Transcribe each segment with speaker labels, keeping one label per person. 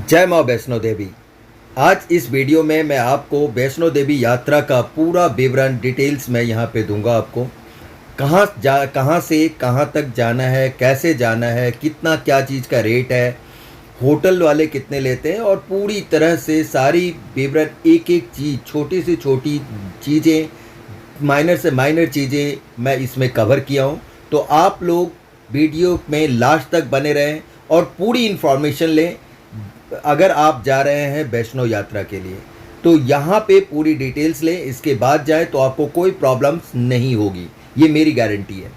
Speaker 1: जय माँ वैष्णो देवी। आज इस वीडियो में मैं आपको वैष्णो देवी यात्रा का पूरा विवरण डिटेल्स में यहाँ पे दूंगा। आपको कहाँ से कहाँ तक जाना है, कैसे जाना है, कितना क्या चीज़ का रेट है, होटल वाले कितने लेते हैं, और पूरी तरह से सारी विवरण एक एक चीज़, छोटी से छोटी चीज़ें, माइनर से माइनर चीज़ें मैं इसमें कवर किया हूँ। तो आप लोग वीडियो में लास्ट तक बने रहें और पूरी इन्फॉर्मेशन लें। अगर आप जा रहे हैं वैष्णो यात्रा के लिए तो यहाँ पे पूरी डिटेल्स लें, इसके बाद जाए तो आपको कोई प्रॉब्लम्स नहीं होगी, ये मेरी गारंटी है।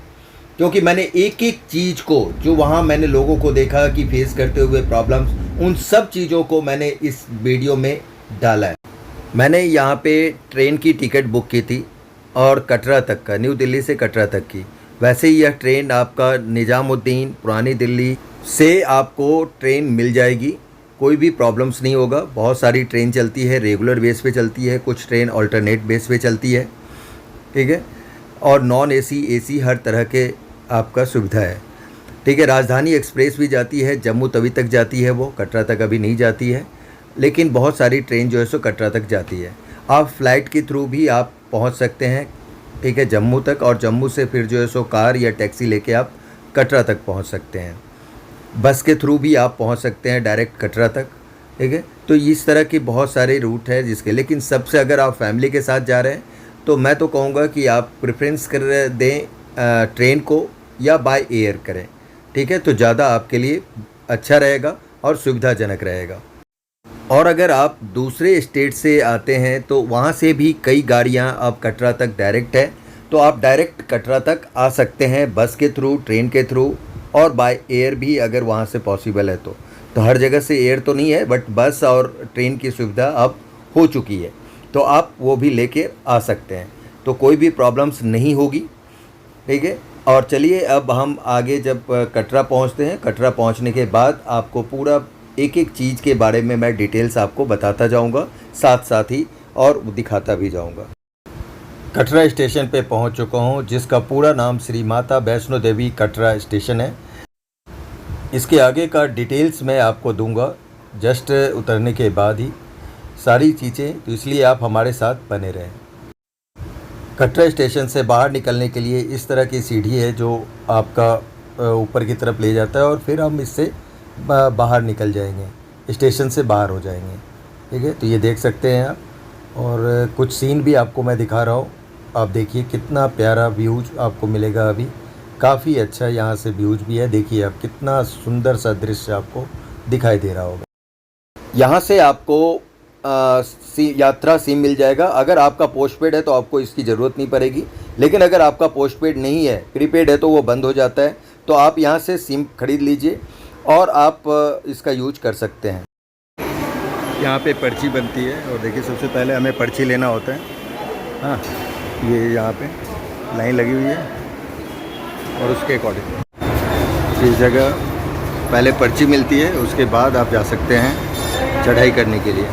Speaker 1: क्योंकि मैंने एक एक चीज़ को, जो वहाँ मैंने लोगों को देखा कि फेस करते हुए प्रॉब्लम्स, उन सब चीज़ों को मैंने इस वीडियो में डाला है। मैंने यहाँ पे ट्रेन की टिकट बुक की थी और कटरा तक का, न्यू दिल्ली से कटरा तक की। वैसे ही यह ट्रेन आपका निज़ामुद्दीन पुरानी दिल्ली से आपको ट्रेन मिल जाएगी, कोई भी प्रॉब्लम्स नहीं होगा। बहुत सारी ट्रेन चलती है, रेगुलर बेस पे चलती है, कुछ ट्रेन अल्टरनेट बेस पे चलती है, ठीक है। और नॉन एसी, एसी हर तरह के आपका सुविधा है, ठीक है। राजधानी एक्सप्रेस भी जाती है, जम्मू तवी तक जाती है, वो कटरा तक अभी नहीं जाती है, लेकिन बहुत सारी ट्रेन जो है सो कटरा तक जाती है। आप फ्लाइट के थ्रू भी आप पहुंच सकते हैं, ठीक है, जम्मू तक, और जम्मू से फिर जो है सो कार या टैक्सी लेके आप कटरा तक पहुंच सकते हैं। बस के थ्रू भी आप पहुंच सकते हैं डायरेक्ट कटरा तक, ठीक है। तो इस तरह के बहुत सारे रूट है जिसके, लेकिन सबसे अगर आप फैमिली के साथ जा रहे हैं तो मैं तो कहूँगा कि आप प्रेफरेंस कर दें ट्रेन को या बाय एयर करें, ठीक है। तो ज़्यादा आपके लिए अच्छा रहेगा और सुविधाजनक रहेगा। और अगर आप दूसरे स्टेट से आते हैं तो वहाँ से भी कई गाड़ियाँ अब कटरा तक डायरेक्ट है, तो आप डायरेक्ट कटरा तक आ सकते हैं बस के थ्रू, ट्रेन के थ्रू, और बाय एयर भी अगर वहाँ से पॉसिबल है तो हर जगह से एयर तो नहीं है, बट बस और ट्रेन की सुविधा अब हो चुकी है, तो आप वो भी लेके आ सकते हैं, तो कोई भी प्रॉब्लम्स नहीं होगी, ठीक है। और चलिए अब हम आगे जब कटरा पहुँचते हैं, कटरा पहुँचने के बाद आपको पूरा एक एक चीज़ के बारे में मैं डिटेल्स आपको बताता जाऊँगा, साथ साथ ही और दिखाता भी जाऊँगा। कटरा स्टेशन पे पहुंच चुका हूं, जिसका पूरा नाम श्री माता वैष्णो देवी कटरा स्टेशन है। इसके आगे का डिटेल्स मैं आपको दूंगा जस्ट उतरने के बाद ही सारी चीज़ें, तो इसलिए आप हमारे साथ बने रहें। कटरा स्टेशन से बाहर निकलने के लिए इस तरह की सीढ़ी है जो आपका ऊपर की तरफ ले जाता है, और फिर हम इससे बाहर निकल जाएंगे, स्टेशन से बाहर हो जाएंगे, ठीक है। तो ये देख सकते हैं आप, और कुछ सीन भी आपको मैं दिखा रहा हूँ। आप देखिए कितना प्यारा व्यूज आपको मिलेगा, अभी काफ़ी अच्छा यहाँ से व्यूज भी है। देखिए आप, कितना सुंदर सा दृश्य आपको दिखाई दे रहा होगा। यहाँ से आपको यात्रा सिम मिल जाएगा। अगर आपका पोस्टपेड है तो आपको इसकी ज़रूरत नहीं पड़ेगी, लेकिन अगर आपका पोस्टपेड नहीं है, प्रीपेड है, तो वो बंद हो जाता है। तो आप यहाँ से सिम खरीद लीजिए और आप इसका यूज कर सकते हैं। यहाँ पे पर्ची बनती है, और देखिए सबसे पहले हमें पर्ची लेना होता है। हाँ, ये यहाँ पे लाइन लगी हुई है, और उसके अकॉर्डिंग इस जगह पहले पर्ची मिलती है, उसके बाद आप जा सकते हैं चढ़ाई करने के लिए।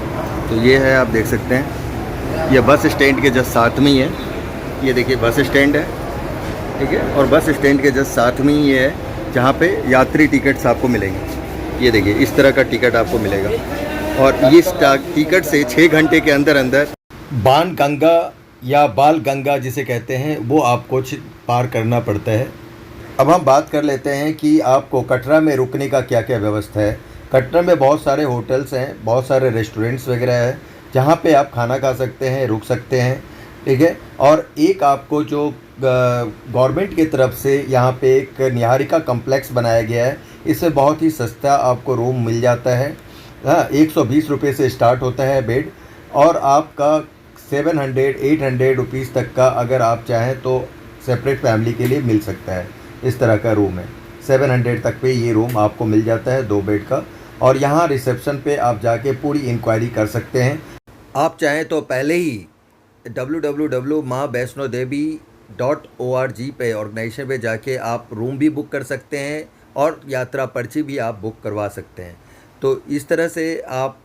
Speaker 1: तो ये है, आप देख सकते हैं, ये बस स्टैंड के जस्ट साथ में ही है। ये देखिए बस स्टैंड है, ठीक है, और बस स्टैंड के जस्ट साथ में ही ये है जहाँ पे यात्री टिकट्स आपको मिलेंगे। ये देखिए इस तरह का टिकट आपको मिलेगा, और इस टिकट से 6 घंटे के अंदर अंदर बाण गंगा या बाल गंगा जिसे कहते हैं, वो आपको पार करना पड़ता है। अब हम बात कर लेते हैं कि आपको कटरा में रुकने का क्या क्या व्यवस्था है। कटरा में बहुत सारे होटल्स हैं, बहुत सारे रेस्टोरेंट्स वगैरह हैं, जहाँ पे आप खाना खा सकते हैं, रुक सकते हैं, ठीक है। और एक आपको जो गवर्नमेंट की तरफ से यहाँ पे एक निहारिका कम्प्लेक्स बनाया गया है, इससे बहुत ही सस्ता आपको रूम मिल जाता है। हाँ, 120 रुपये से स्टार्ट होता है बेड, और आपका 700-800 रुपीज़ तक का अगर आप चाहें तो सेपरेट फैमिली के लिए मिल सकता है। इस तरह का रूम है, 700 तक पे ये रूम आपको मिल जाता है 2 बेड का। और यहाँ रिसेप्शन पे आप जाके पूरी इंक्वायरी कर सकते हैं। आप चाहें तो पहले ही www.maavaishnodevi.org पे, ऑर्गेनाइजेशन पे जाके आप रूम भी बुक कर सकते हैं, और यात्रा पर्ची भी आप बुक करवा सकते हैं। तो इस तरह से आप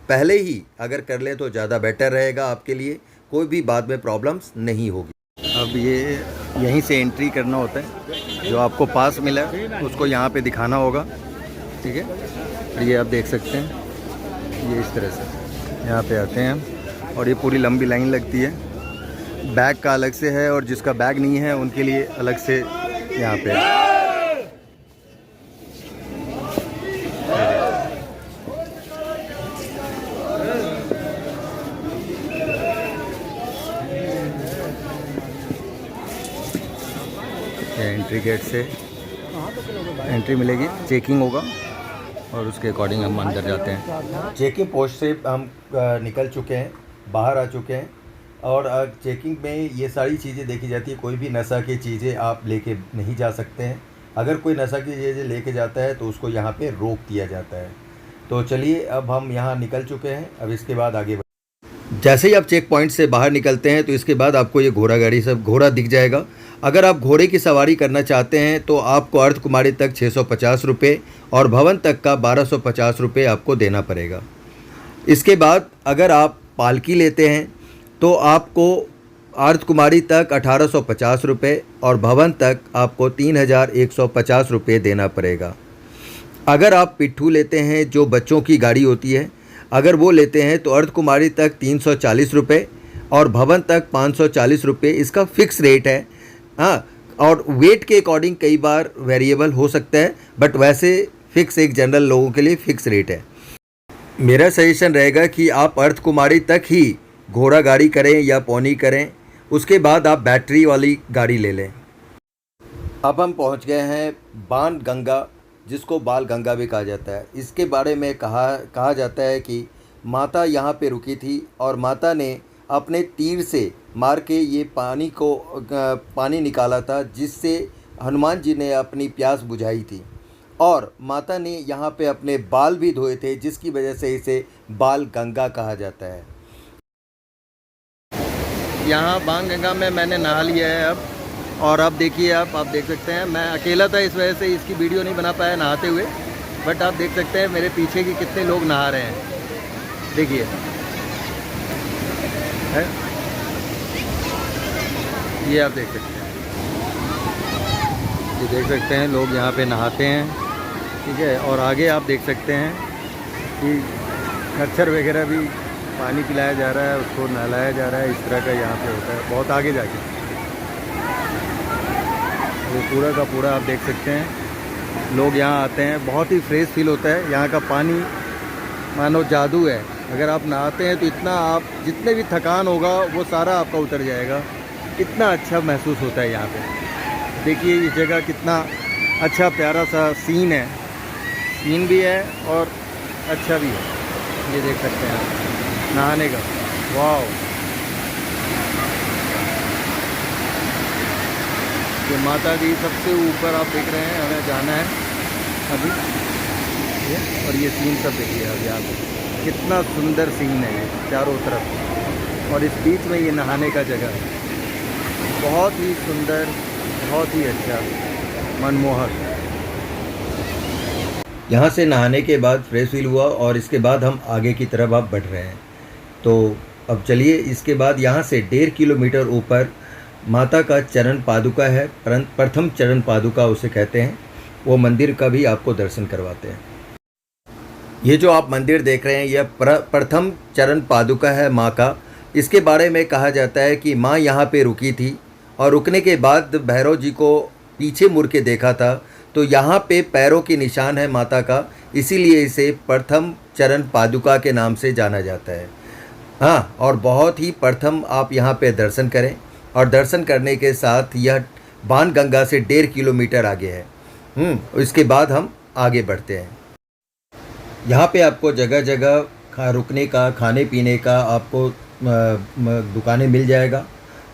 Speaker 1: पहले ही अगर कर लें तो ज़्यादा बेटर रहेगा आपके लिए, कोई भी बाद में प्रॉब्लम्स नहीं होगी। अब ये यहीं से एंट्री करना होता है, जो आपको पास मिला उसको यहाँ पे दिखाना होगा, ठीक है। और ये आप देख सकते हैं, ये इस तरह से यहाँ पे आते हैं और ये पूरी लंबी लाइन लगती है। बैग का अलग से है और जिसका बैग नहीं है उनके लिए अलग से यहाँ पे एंट्री गेट से एंट्री मिलेगी, चेकिंग होगा और उसके अकॉर्डिंग हम अंदर जाते हैं। चेकिंग पोस्ट से हम निकल चुके हैं, बाहर आ चुके हैं और चेकिंग में ये सारी चीज़ें देखी जाती है। कोई भी नशा की चीज़ें आप लेके नहीं जा सकते हैं। अगर कोई नशा की चीज़ें लेके जाता है तो उसको यहाँ पे रोक दिया जाता है। तो चलिए अब हम यहाँ निकल चुके हैं, अब इसके बाद आगे जैसे ही आप चेक पॉइंट से बाहर निकलते हैं तो इसके बाद आपको ये घोड़ा गाड़ी सब घोड़ा दिख जाएगा। अगर आप घोड़े की सवारी करना चाहते हैं तो आपको अर्ध कुमारी तक 650 रुपये और भवन तक का 1250 रुपये आपको देना पड़ेगा। इसके बाद अगर आप पालकी लेते हैं तो आपको अर्ध कुमारी तक 1850 रुपये और भवन तक आपको 3150 रुपये देना पड़ेगा। अगर आप पिट्ठू लेते हैं जो बच्चों की गाड़ी होती है, अगर वो लेते हैं तो अर्ध कुमारी तक 340 रुपये और भवन तक 540 रुपये इसका फ़िक्स रेट है। हाँ, और वेट के अकॉर्डिंग कई बार वेरिएबल हो सकता है, बट वैसे फ़िक्स एक जनरल लोगों के लिए फ़िक्स रेट है। मेरा सजेशन रहेगा कि आप अर्ध कुमारी तक ही घोड़ा गाड़ी करें या पौनी करें, उसके बाद आप बैटरी वाली गाड़ी ले लें। अब हम पहुंच गए हैं बाण गंगा, जिसको बाल गंगा भी कहा जाता है। इसके बारे में कहा जाता है कि माता यहाँ पे रुकी थी और माता ने अपने तीर से मार के ये पानी निकाला था, जिससे हनुमान जी ने अपनी प्यास बुझाई थी। और माता ने यहाँ पे अपने बाल भी धोए थे, जिसकी वजह से इसे बाल गंगा कहा जाता है। यहाँ बाण गंगा में मैंने नहा लिया है अब, और अब देखिए आप देख सकते हैं मैं अकेला था, इस वजह से इसकी वीडियो नहीं बना पाया नहाते हुए, बट आप देख सकते हैं मेरे पीछे की कितने लोग नहा रहे हैं। देखिए है, ये आप देख सकते हैं, ये देख सकते हैं लोग यहाँ पे नहाते हैं, ठीक है। और आगे आप देख सकते हैं कि खच्चर वगैरह भी पानी पिलाया जा रहा है, उसको नहलाया जा रहा है, इस तरह का यहाँ पे होता है बहुत आगे जाके। वो पूरा का पूरा आप देख सकते हैं लोग यहाँ आते हैं, बहुत ही फ्रेश फील होता है। यहाँ का पानी मानो जादू है, अगर आप नहाते हैं तो इतना आप जितने भी थकान होगा वो सारा आपका उतर जाएगा, इतना अच्छा महसूस होता है यहाँ पे। देखिए ये जगह कितना अच्छा प्यारा सा सीन है, सीन भी है और अच्छा भी है, ये देख सकते हैं आप नहाने का। वाह, ये माता दी सबसे ऊपर आप देख रहे हैं, हमें जाना है अभी ये, और ये सीन सब देखिए अब यहाँ पे कितना सुंदर सीन है ये चारों तरफ, और इस बीच में ये नहाने का जगह है, बहुत ही सुंदर, बहुत ही अच्छा, मनमोहक। यहाँ से नहाने के बाद फ्रेश फील हुआ और इसके बाद हम आगे की तरफ अब बढ़ रहे हैं। तो अब चलिए इसके बाद यहाँ से 1.5 किलोमीटर ऊपर माता का चरण पादुका है, प्रथम चरण पादुका उसे कहते हैं, वो मंदिर का भी आपको दर्शन करवाते हैं। ये जो आप मंदिर देख रहे हैं यह प्रथम चरण पादुका है माँ का। इसके बारे में कहा जाता है कि माँ यहाँ पे रुकी थी और रुकने के बाद भैरव जी को पीछे मुड़ के देखा था, तो यहाँ पे पैरों के निशान है माता का, इसीलिए इसे प्रथम चरण पादुका के नाम से जाना जाता है। हाँ, और बहुत ही प्रथम आप यहाँ पे दर्शन करें, और दर्शन करने के साथ यह बाण गंगा से 1.5 किलोमीटर आगे है। इसके बाद हम आगे बढ़ते हैं। यहाँ पे आपको जगह जगह रुकने का, खाने पीने का आपको दुकानें मिल जाएगा,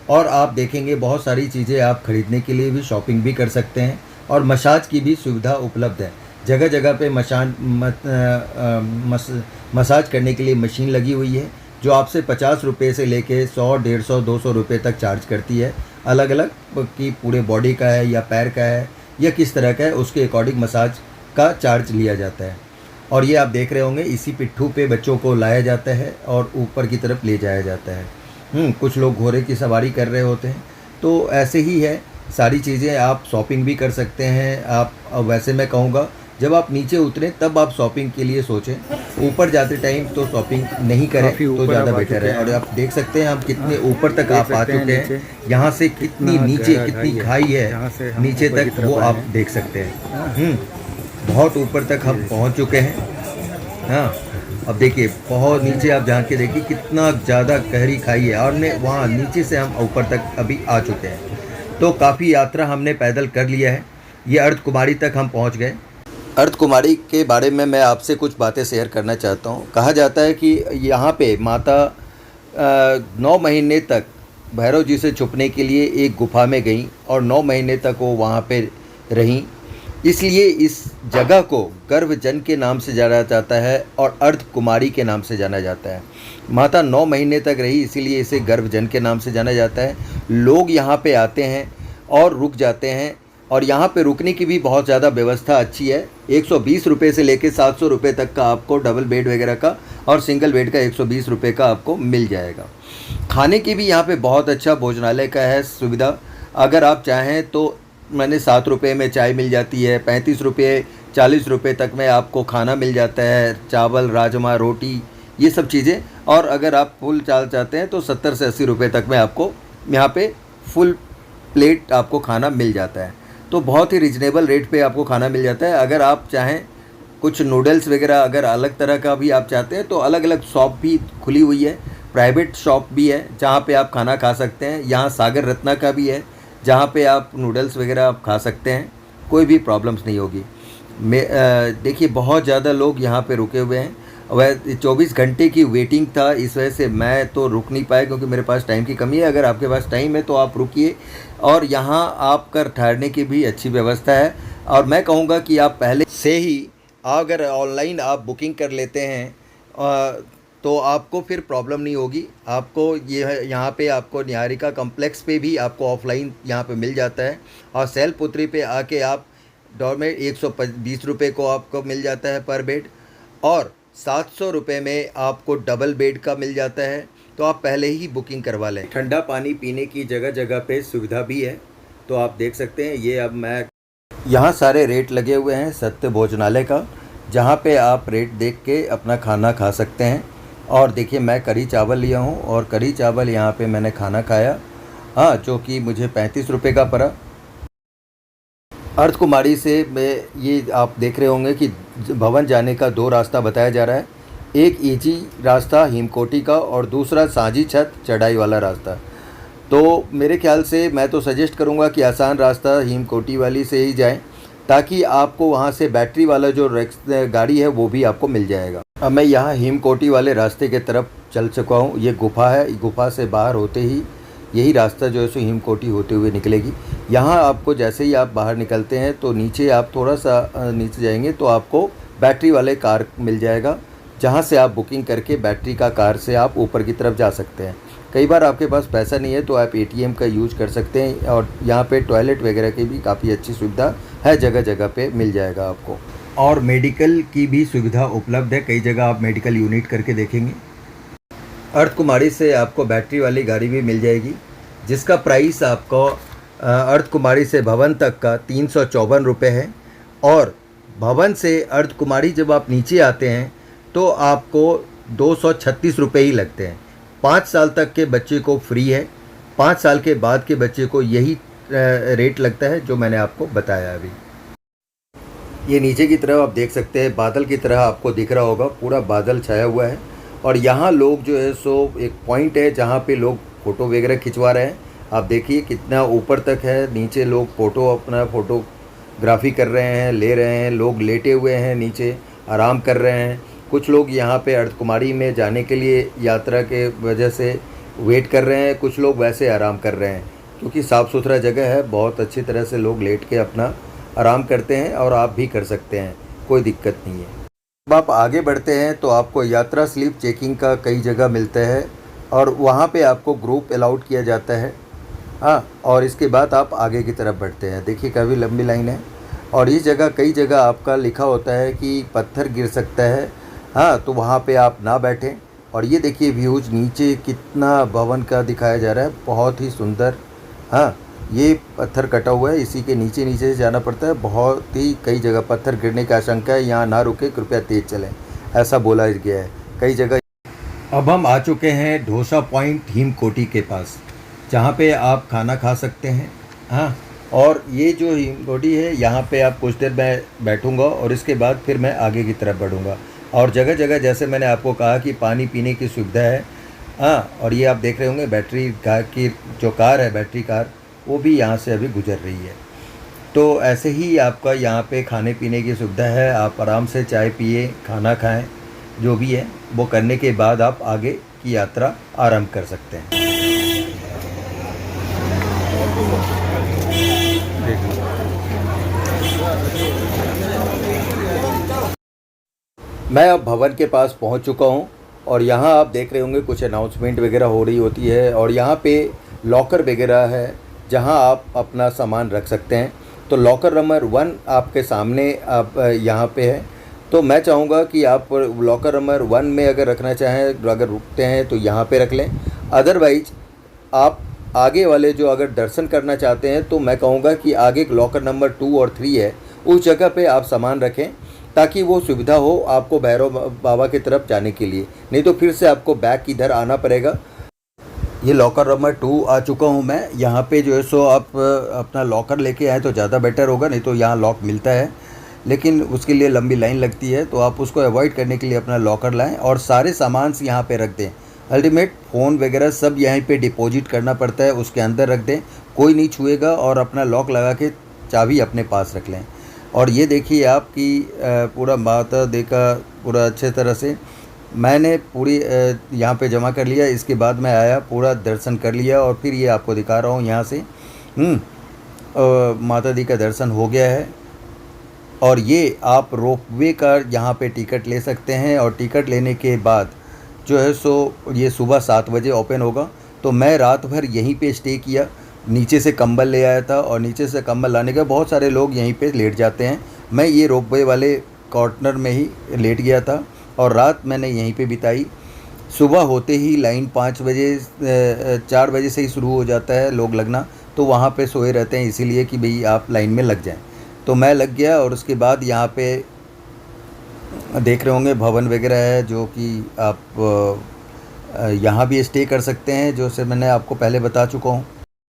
Speaker 1: और आप देखेंगे बहुत सारी चीज़ें आप ख़रीदने के लिए भी शॉपिंग भी कर सकते हैं, और मसाज की भी सुविधा उपलब्ध है। जगह जगह पे मसाज करने के लिए मशीन लगी हुई है, जो आपसे 50 रुपये से लेके 100, 150, 200 रुपये तक चार्ज करती है। अलग अलग कि पूरे बॉडी का है या पैर का है या किस तरह का है, उसके अकॉर्डिंग मसाज का चार्ज लिया जाता है। और ये आप देख रहे होंगे इसी पिट्ठू पे बच्चों को लाया जाता है और ऊपर की तरफ ले जाया जाता है। कुछ लोग घोड़े की सवारी कर रहे होते हैं, तो ऐसे ही है सारी चीज़ें। आप शॉपिंग भी कर सकते हैं। आप वैसे मैं कहूँगा जब आप नीचे उतरें तब आप शॉपिंग के लिए सोचें। ऊपर जाते टाइम तो शॉपिंग नहीं करें तो ज़्यादा बेटर है। और आप देख सकते हैं हम कितने ऊपर तक आप आ चुके हैं। यहाँ से कितनी नीचे कितनी खाई है नीचे तक, वो आप देख सकते हैं। बहुत ऊपर तक हम पहुँच चुके हैं। हाँ, अब देखिए बहुत नीचे आप जान के देखिए कितना ज़्यादा गहरी खाई है, और ने वहाँ नीचे से हम ऊपर तक अभी आ चुके हैं। तो काफ़ी यात्रा हमने पैदल कर लिया है। ये अर्धकुमारी तक हम पहुँच गए। अर्धकुमारी के बारे में मैं आपसे कुछ बातें शेयर करना चाहता हूँ। कहा जाता है कि यहाँ पे माता 9 महीने तक भैरव जी से छुपने के लिए एक गुफा में गई और 9 महीने तक वो वहाँ पे रहीं। इसलिए इस जगह को गर्भजन के नाम से जाना जाता है और अर्धकुमारी के नाम से जाना जाता है। माता 9 महीने तक रही, इसीलिए इसे गर्भजन के नाम से जाना जाता है। लोग यहाँ पे आते हैं और रुक जाते हैं, और यहाँ पे रुकने की भी बहुत ज़्यादा व्यवस्था अच्छी है। 120 रुपये से लेकर 700 रुपये तक का आपको डबल बेड वगैरह का, और सिंगल बेड का 120 रुपये का आपको मिल जाएगा। खाने की भी यहाँ पे बहुत अच्छा भोजनालय का है सुविधा। अगर आप चाहें तो मैंने 7 रुपये में चाय मिल जाती है, 35 रुपये 40 रुपये तक में आपको खाना मिल जाता है, चावल राजमा रोटी ये सब चीज़ें। और अगर आप फुल चाल चाहते हैं तो 70 से 80 रुपये तक में आपको यहाँ पे फुल प्लेट आपको खाना मिल जाता है। तो बहुत ही रिजनेबल रेट पे आपको खाना मिल जाता है। अगर आप चाहें कुछ नूडल्स वगैरह अगर अलग तरह का भी आप चाहते हैं तो अलग अलग शॉप भी खुली हुई है, प्राइवेट शॉप भी है जहाँ पे आप खाना खा सकते हैं। यहाँ सागर रत्ना का भी है जहाँ पे आप नूडल्स वगैरह आप खा सकते हैं, कोई भी प्रॉब्लम्स नहीं होगी। देखिए बहुत ज़्यादा लोग यहाँ पे रुके हुए हैं। वह 24 घंटे की वेटिंग था, इस वजह से मैं तो रुक नहीं पाया क्योंकि मेरे पास टाइम की कमी है। अगर आपके पास टाइम है तो आप रुकिए, और यहाँ आपका ठहरने की भी अच्छी व्यवस्था है। और मैं कहूँगा कि आप पहले से ही अगर ऑनलाइन आप बुकिंग कर लेते हैं तो आपको फिर प्रॉब्लम नहीं होगी। आपको ये यहाँ पे आपको निहारिका कॉम्प्लेक्स पे भी आपको ऑफलाइन यहाँ पे मिल जाता है, और शैलपुत्री पे आके आप डॉर्मेट 120 रुपये को आपको मिल जाता है पर बेड, और 700 रुपये में आपको डबल बेड का मिल जाता है। तो आप पहले ही बुकिंग करवा लें। ठंडा पानी पीने की जगह जगह पे सुविधा भी है, तो आप देख सकते हैं। ये अब मैं यहाँ सारे रेट लगे हुए हैं सत्य भोजनालय का, जहाँ पे आप रेट देख के अपना खाना खा सकते हैं। और देखिए मैं करी चावल लिया हूँ, और करी चावल यहाँ पे मैंने खाना खाया, हाँ, जो कि मुझे 35 रुपये का पड़ा। अर्धकुमारी से मैं ये आप देख रहे होंगे कि भवन जाने का 2 रास्ता बताया जा रहा है। एक ईजी रास्ता हिमकोटी का, और दूसरा सांझी छत चढ़ाई वाला रास्ता। तो मेरे ख्याल से मैं तो सजेस्ट करूँगा कि आसान रास्ता हिमकोटी वाली से ही जाएं, ताकि आपको वहाँ से बैटरी वाला जो गाड़ी है वो भी आपको मिल जाएगा। अब मैं यहाँ हिमकोटी वाले रास्ते के तरफ चल चुका हूँ। ये गुफा है, गुफा से बाहर होते ही यही रास्ता जो है सो हिमकोटी होते हुए निकलेगी। यहाँ आपको जैसे ही आप बाहर निकलते हैं तो नीचे आप थोड़ा सा नीचे जाएंगे तो आपको बैटरी वाले कार मिल जाएगा, जहाँ से आप बुकिंग करके बैटरी का कार से आप ऊपर की तरफ जा सकते हैं। कई बार आपके पास पैसा नहीं है तो आप ATM का यूज कर सकते हैं, और यहाँ पे टॉयलेट वगैरह की भी काफ़ी अच्छी सुविधा है, जगह जगह पे मिल जाएगा आपको। और मेडिकल की भी सुविधा उपलब्ध है, कई जगह आप मेडिकल यूनिट करके देखेंगे। अर्धकुमारी से आपको बैटरी वाली गाड़ी भी मिल जाएगी, जिसका प्राइस आपको अर्धकुमारी से भवन तक का 354 रुपये है। और भवन से अर्धकुमारी जब आप नीचे आते हैं तो आपको 236 रुपये ही लगते हैं। 5 साल तक के बच्चे को फ्री है, 5 साल के बाद के बच्चे को यही रेट लगता है जो मैंने आपको बताया अभी। ये नीचे की तरफ आप देख सकते हैं, बादल की तरह आपको दिख रहा होगा, पूरा बादल छाया हुआ है। और यहाँ लोग जो है सो एक पॉइंट है जहाँ पे लोग फ़ोटो वगैरह खिंचवा रहे हैं। आप देखिए कितना ऊपर तक है, नीचे लोग अपना फ़ोटोग्राफी कर रहे हैं, ले रहे हैं। लोग लेटे हुए हैं, नीचे आराम कर रहे हैं। कुछ लोग यहाँ पे अर्धकुमारी में जाने के लिए यात्रा के वजह से वेट कर रहे हैं, कुछ लोग वैसे आराम कर रहे हैं, क्योंकि साफ़ सुथरा जगह है। बहुत अच्छी तरह से लोग लेट के अपना आराम करते हैं, और आप भी कर सकते हैं, कोई दिक्कत नहीं है। अब आप आगे बढ़ते हैं तो आपको यात्रा स्लिप चेकिंग का कई जगह मिलता है, और वहाँ पे आपको ग्रुप अलाउड किया जाता है, हाँ। और इसके बाद आप आगे की तरफ बढ़ते हैं। देखिए काफ़ी लंबी लाइन है, और इस जगह कई जगह आपका लिखा होता है कि पत्थर गिर सकता है, हाँ, तो वहाँ पे आप ना बैठें। और ये देखिए व्यूज़ नीचे कितना भवन का दिखाया जा रहा है, बहुत ही सुंदर, हाँ। ये पत्थर कटा हुआ है, इसी के नीचे नीचे से जाना पड़ता है। बहुत ही कई जगह पत्थर गिरने की आशंका है, यहाँ ना रुके, कृपया तेज़ चलें, ऐसा बोला गया है कई जगह। अब हम आ चुके हैं ढोसा पॉइंट हिमकोटी के पास, जहाँ पे आप खाना खा सकते हैं। हाँ, और ये जो हिमकोटी है, यहाँ पे आप कुछ देर मैं बैठूँगा और इसके बाद फिर मैं आगे की तरफ बढ़ूँगा। और जगह जगह जैसे मैंने आपको कहा कि पानी पीने की सुविधा है। हाँ, और ये आप देख रहे होंगे बैटरी कार की जो कार है, बैटरी कार, वो भी यहाँ से अभी गुजर रही है। तो ऐसे ही आपका यहाँ पे खाने पीने की सुविधा है। आप आराम से चाय पिए, खाना खाएं, जो भी है वो करने के बाद आप आगे की यात्रा आरंभ कर सकते हैं। मैं अब भवन के पास पहुंच चुका हूं और यहाँ आप देख रहे होंगे कुछ अनाउंसमेंट वगैरह हो रही होती है और यहाँ पे लॉकर वगैरह है जहाँ आप अपना सामान रख सकते हैं। तो लॉकर नंबर 1 आपके सामने आप यहाँ पे है। तो मैं चाहूँगा कि आप लॉकर नंबर 1 में अगर रखना चाहें, अगर रुकते हैं तो यहाँ पे रख लें। अदरवाइज आप आगे वाले जो अगर दर्शन करना चाहते हैं तो मैं कहूँगा कि आगे लॉकर नंबर 2 और 3 है, उस जगह पे आप सामान रखें ताकि वो सुविधा हो आपको भैरव बाबा की तरफ जाने के लिए। नहीं तो फिर से आपको बैक इधर आना पड़ेगा। ये लॉकर नंबर 2 आ चुका हूँ मैं। यहाँ पे जो है सो आप अपना लॉकर लेके आए तो ज़्यादा बेटर होगा, नहीं तो यहाँ लॉक मिलता है लेकिन उसके लिए लंबी लाइन लगती है। तो आप उसको अवॉइड करने के लिए अपना लॉकर लाएं और सारे सामान यहाँ पे रख दें। अल्टीमेट फ़ोन वगैरह सब यहीं पे डिपॉजिट करना पड़ता है, उसके अंदर रख दें, कोई नहीं छुएगा और अपना लॉक लगा के चाबी अपने पास रख लें। और ये देखिए आपकी पूरा माता दी का पूरा अच्छे तरह से मैंने पूरी यहाँ पे जमा कर लिया। इसके बाद मैं आया, पूरा दर्शन कर लिया और फिर ये आपको दिखा रहा हूँ यहाँ से। माता दी का दर्शन हो गया है और ये आप रोपवे का यहाँ पे टिकट ले सकते हैं और टिकट लेने के बाद जो है सो ये सुबह 7 बजे ओपन होगा। तो मैं रात भर यहीं पे स्टे किया, नीचे से कंबल ले आया था और नीचे से कंबल लाने के बहुत सारे लोग यहीं पे लेट जाते हैं। मैं ये रोपवे वाले कॉर्नर में ही लेट गया था और रात मैंने यहीं पे बिताई। सुबह होते ही लाइन 4 बजे से ही शुरू हो जाता है लोग लगना, तो वहाँ पे सोए रहते हैं इसीलिए कि भाई आप लाइन में लग जाएं। तो मैं लग गया और उसके बाद यहाँ पे देख रहे होंगे भवन वगैरह है जो कि आप यहाँ भी स्टे कर सकते हैं, जो से मैंने आपको पहले बता चुका हूँ।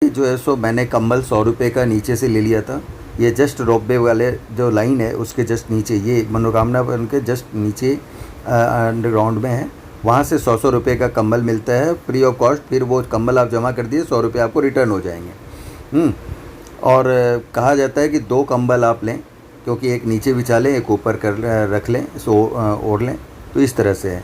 Speaker 1: जो है सो मैंने कंबल 100 रुपये का नीचे से ले लिया था। ये जस्ट रोपवे वाले जो लाइन है उसके जस्ट नीचे, ये मनोकामना भवन के जस्ट नीचे अंडरग्राउंड में है। वहाँ से 100 रुपये का कंबल मिलता है फ्री ऑफ कॉस्ट। फिर वो कंबल आप जमा कर दिए, 100 रुपये आपको रिटर्न हो जाएंगे। और कहा जाता है कि 2 कंबल आप लें, क्योंकि एक नीचे बिछा लें, एक ऊपर कर रख लें, सो ओढ़ लें। तो इस तरह से है,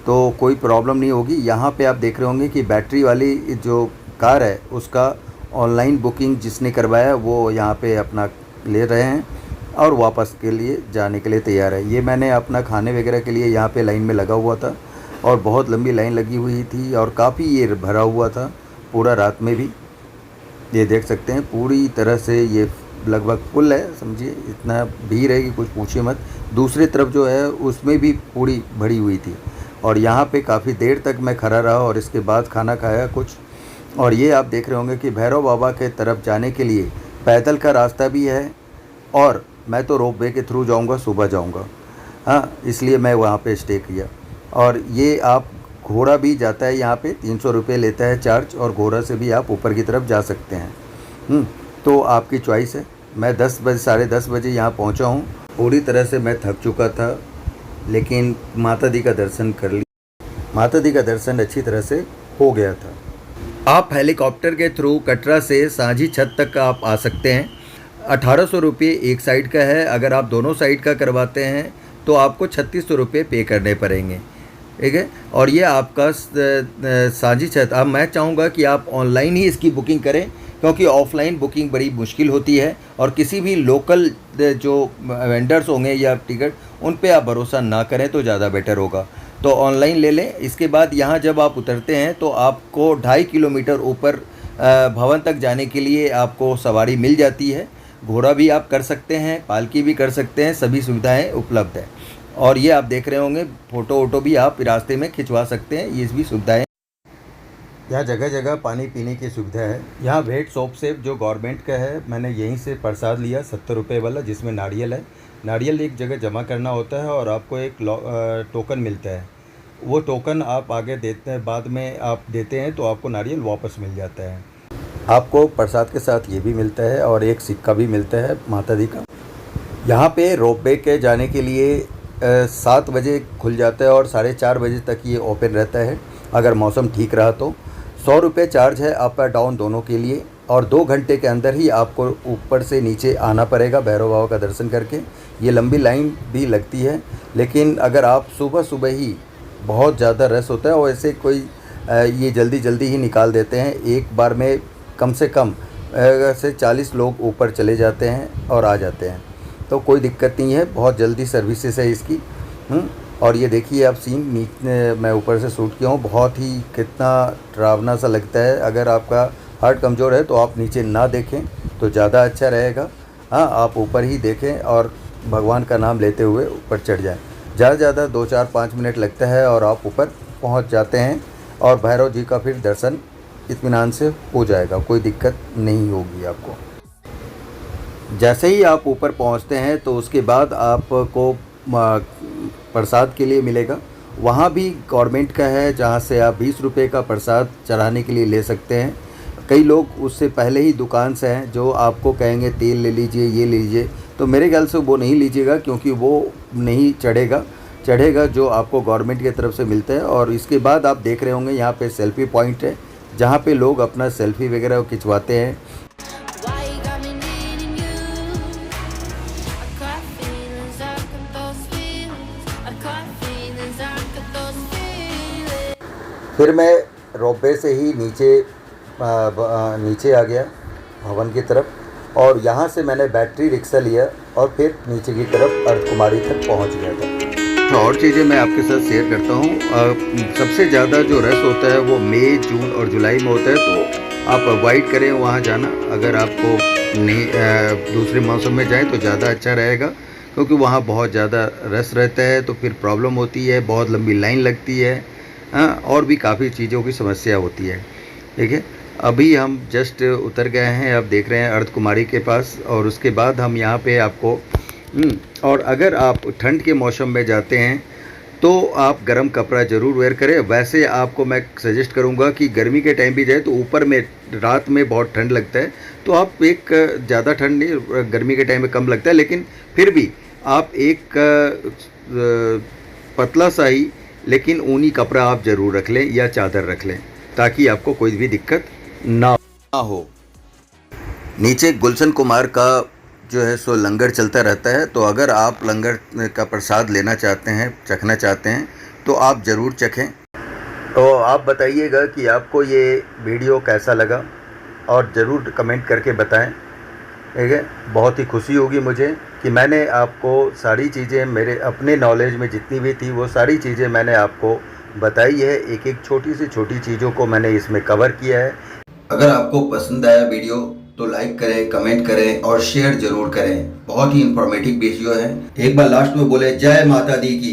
Speaker 1: तो कोई प्रॉब्लम नहीं होगी। यहाँ पे आप देख रहे होंगे कि बैटरी वाली जो कार है उसका ऑनलाइन बुकिंग जिसने करवाया वो यहाँ पे अपना ले रहे हैं और वापस के लिए जाने के लिए तैयार है। ये मैंने अपना खाने वगैरह के लिए यहाँ पे लाइन में लगा हुआ था और बहुत लंबी लाइन लगी हुई थी और काफ़ी ये भरा हुआ था पूरा रात में भी। ये देख सकते हैं पूरी तरह से ये लगभग फुल है, समझिए इतना भीड़ है कि कुछ पूछिए मत। दूसरी तरफ जो है उसमें भी पूरी भरी हुई थी और यहाँ पे काफ़ी देर तक मैं खड़ा रहा और इसके बाद खाना खाया कुछ। और ये आप देख रहे होंगे कि भैरव बाबा के तरफ जाने के लिए पैदल का रास्ता भी है और मैं तो रोपवे के थ्रू जाऊँगा, सुबह जाऊँगा। हाँ, इसलिए मैं वहाँ पे स्टे किया। और ये आप घोड़ा भी जाता है यहाँ पे, 300 रुपये लेता है चार्ज और घोड़ा से भी आप ऊपर की तरफ जा सकते हैं। तो आपकी चॉइस है। मैं 10 बजे 10:30 बजे यहाँ पहुँचा हूँ। पूरी तरह से मैं थक चुका था लेकिन माता दी का दर्शन कर लिया। माता दी का दर्शन अच्छी तरह से हो गया था। आप हेलीकॉप्टर के थ्रू कटरा से सांझी छत तक आप आ सकते हैं। 1800 रुपये एक साइड का है। अगर आप दोनों साइड का करवाते हैं तो आपको 3600 रुपये पे करने पड़ेंगे, ठीक है। और ये आपका सांझी छत। अब मैं चाहूँगा कि आप ऑनलाइन ही इसकी बुकिंग करें, क्योंकि ऑफ़लाइन बुकिंग बड़ी मुश्किल होती है और किसी भी लोकल जो वेंडर्स होंगे या टिकट, उन पे आप भरोसा ना करें तो ज़्यादा बेटर होगा। तो ऑनलाइन ले लें। इसके बाद यहाँ जब आप उतरते हैं तो आपको 2.5 किलोमीटर ऊपर भवन तक जाने के लिए आपको सवारी मिल जाती है। घोड़ा भी आप कर सकते हैं, पालकी भी कर सकते हैं, सभी सुविधाएं उपलब्ध है। और ये आप देख रहे होंगे फ़ोटो वोटो भी आप रास्ते में खिंचवा सकते हैं, ये भी सुविधाएं। यहाँ जगह जगह पानी पीने की सुविधा है। यहाँ वेट सोप से जो गवर्नमेंट का है, मैंने यहीं से प्रसाद लिया 70 रुपये वाला, जिसमें नारियल है। नारियल एक जगह जमा करना होता है और आपको एक टोकन मिलता है। वो टोकन आप आगे देते हैं, बाद में आप देते हैं तो आपको नारियल वापस मिल जाता है। आपको प्रसाद के साथ ये भी मिलता है और एक सिक्का भी मिलता है माता दी का। यहाँ पे रोपवे के जाने के लिए 7 बजे खुल जाता है और 4:30 बजे तक ये ओपन रहता है। अगर मौसम ठीक रहा तो 100 रुपये चार्ज है अप और डाउन दोनों के लिए, और 2 घंटे के अंदर ही आपको ऊपर से नीचे आना पड़ेगा भैरव बाबा का दर्शन करके। ये लंबी लाइन भी लगती है, लेकिन अगर आप सुबह सुबह ही, बहुत ज़्यादा रश होता है और ऐसे कोई ये जल्दी जल्दी ही निकाल देते हैं। एक बार में कम से कम से 40 लोग ऊपर चले जाते हैं और आ जाते हैं, तो कोई दिक्कत नहीं है, बहुत जल्दी सर्विसेज है इसकी। और ये देखिए आप सीन नीचे मैं ऊपर से शूट किया हूँ, बहुत ही कितना डरावना सा लगता है। अगर आपका हार्ट कमज़ोर है तो आप नीचे ना देखें तो ज़्यादा अच्छा रहेगा। हाँ, आप ऊपर ही देखें और भगवान का नाम लेते हुए ऊपर चढ़ जाएं। ज़्यादा से ज़्यादा 2, 4, 5 मिनट लगता है और आप ऊपर पहुँच जाते हैं और भैरव जी का फिर दर्शन इत्मीनान से हो जाएगा, कोई दिक्कत नहीं होगी आपको। जैसे ही आप ऊपर पहुंचते हैं तो उसके बाद आपको प्रसाद के लिए मिलेगा। वहाँ भी गवर्नमेंट का है, जहाँ से आप 20 रुपये का प्रसाद चढ़ाने के लिए ले सकते हैं। कई लोग उससे पहले ही दुकान से हैं जो आपको कहेंगे तेल ले लीजिए, ये लीजिए, तो मेरे ख्याल से वो नहीं लीजिएगा, क्योंकि वो नहीं चढ़ेगा जो आपको गवर्नमेंट की तरफ से मिलता है। और इसके बाद आप देख रहे होंगे यहाँ पे सेल्फ़ी पॉइंट है, जहाँ पे लोग अपना सेल्फ़ी वगैरह खिंचवाते हैं। फिर मैं रोपवे से ही नीचे आ गया भवन की तरफ, और यहाँ से मैंने बैटरी रिक्शा लिया और फिर नीचे की तरफ अर्धकुमारी तक पहुँच गया था। तो और चीज़ें मैं आपके साथ शेयर करता हूँ। सबसे ज़्यादा जो रश होता है वो मई, जून और जुलाई में होता है, तो आप अवॉइड करें वहाँ जाना। अगर आपको नहीं दूसरे मौसम में जाएँ तो ज़्यादा अच्छा रहेगा, क्योंकि वहाँ बहुत ज़्यादा रश रहता है, तो फिर प्रॉब्लम होती है, बहुत लंबी लाइन लगती है। हाँ, और भी काफ़ी चीज़ों की समस्या होती है। ठीक है, अभी हम जस्ट उतर गए हैं, अब देख रहे हैं अर्धकुमारी के पास, और उसके बाद हम यहाँ पे आपको और अगर आप ठंड के मौसम में जाते हैं तो आप गर्म कपड़ा ज़रूर वेयर करें। वैसे आपको मैं सजेस्ट करूँगा कि गर्मी के टाइम भी जाए तो ऊपर में रात में बहुत ठंड लगता है, तो आप एक ज़्यादा ठंड नहीं, गर्मी के टाइम में कम लगता है, लेकिन फिर भी आप एक पतला सा ही लेकिन ऊनी कपड़ा आप ज़रूर रख लें या चादर रख लें, ताकि आपको कोई भी दिक्कत ना हो। नीचे गुलशन कुमार का जो है सो लंगर चलता रहता है, तो अगर आप लंगर का प्रसाद लेना चाहते हैं, चखना चाहते हैं, तो आप ज़रूर चखें। तो आप बताइएगा कि आपको ये वीडियो कैसा लगा, और ज़रूर कमेंट करके बताएं। ठीक है, बहुत ही खुशी होगी मुझे कि मैंने आपको सारी चीज़ें, मेरे अपने नॉलेज में जितनी भी थी वो सारी चीज़ें मैंने आपको बताई है। एक एक छोटी से छोटी चीज़ों को मैंने इसमें कवर किया है। अगर आपको पसंद आया वीडियो तो लाइक करें, कमेंट करें और शेयर ज़रूर करें। बहुत ही इंफॉर्मेटिव वीडियो है। एक बार लास्ट में बोले जय माता दी की।